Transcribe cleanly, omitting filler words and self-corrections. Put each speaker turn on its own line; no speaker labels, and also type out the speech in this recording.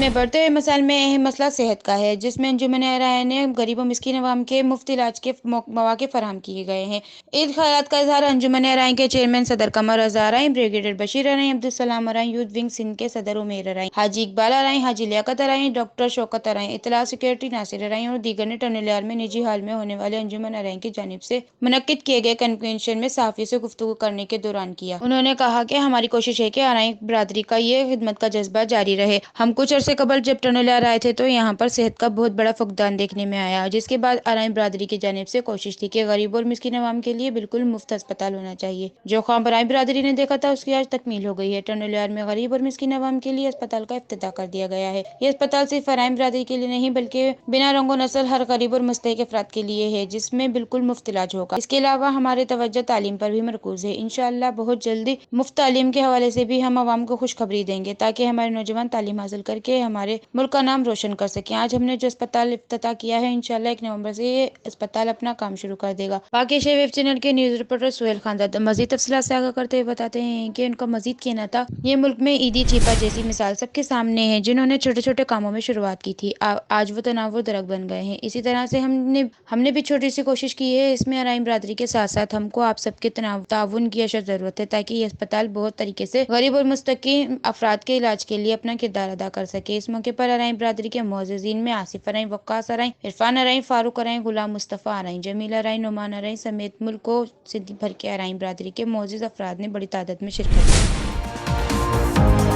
में बढ़ते हुए मसाइल में अहम मसला सेहत का है, जिसमें अंजुमन राय ने गरीब और मिस्कीन अवाम के मुफ्त इलाज के मौके फराहम किए गए हैं। इन ख्यालात का इजहार अंजुमन राय के चेयरमैन सदर कमर रजा राय, ब्रिगेडियर बशीर राय, अब्दुल सलाम राय, यूथ विंग सिंध के सदर उमेर राय, हाजी इकबाल राय, हाजी लियाकत राय, डॉक्टर शौकत राय, इतला सिक्योरिटी नासिर राय और दीगर ने टनल्यार में निजी हाल में होने वाले अंजुमन राय की जानिब से मुनक्किद किए गए कन्वेंशन में सहाफियों से गुफ्तगू करने के दौरान किया। उन्होंने कहा कि हमारी कोशिश है कि आरआई बरादरी का ये खिदमत का जज्बा जारी रहे। हम कुछ अरसे कबल जब टनल्यार आए थे तो यहाँ पर सेहत का बहुत बड़ा फुकदान देखने में आया, जिसके बाद आरआई बरादरी की जानिब से कोशिश थी कि गरीब और मिस्किन अवाम के लिए बिल्कुल मुफ्त अस्पताल होना चाहिए। जो ख्वाब आरआई बरादरी ने देखा था उसकी आज तकमील हो गई है। टनल्यार में गरीब और मिस्किन अवाम के लिए अस्पताल का इफ्तिताह कर दिया गया है। ये अस्पताल सिर्फ आरआई बरादरी के लिए नहीं बल्कि बिना रंगो नस्ल हर गरीब और मुस्तहिक अफराद के लिए है, जिसमें बिल्कुल मुफ्त इलाज होगा। इसके अलावा हमारे तवज्जो तालीम पर भी मरकूज है। इंशाअल्लाह बहुत जल्दी मुफ्त तालीम के हवाले से भी हम आवाम को खुशखबरी देंगे, ताकि हमारे नौजवान तालीम हासिल करके हमारे मुल्क का नाम रोशन कर सके। आज हमने जो अस्पताल इफ्तिताह किया है, इंशाअल्लाह 1 नवंबर से ये अस्पताल अपना काम शुरू कर देगा। पाकिस्तान वेब चैनल के न्यूज रिपोर्टर सुहेल खानदाद मजीद तफसीलात से आगाह करते हुए बताते हैं कि उनका मजीद कहना था, ये मुल्क में ईदी छिपा जैसी मिसाल सबके सामने है, जिन्होंने छोटे छोटे कामों में शुरुआत की थी, आज वो तनावुर दरख्त बन गए हैं। इसी तरह से हमने भी छोटी सी कोशिश की है। इसमें आरआई बरादरी के साथ साथ हमको आप सबके ताउन की अशद जरूरत है, ताकि ये अस्पताल बहुत तरीके से गरीब और मुस्तकीन अफराद के इलाज के लिए अपना किरदार अदा कर सके। इस मौके पर आरआई बरादरी के मोअज़्ज़िज़ीन में Asif RI, Waqas RI, Irfan RI, Farooq RI, Ghulam Mustafa RI, Jamil RI, Numan RI समेत मुल्क से भर के आरआई बरादरी के मोअज़्ज़िज़ अफराद ने बड़ी तादाद में शिरकत की।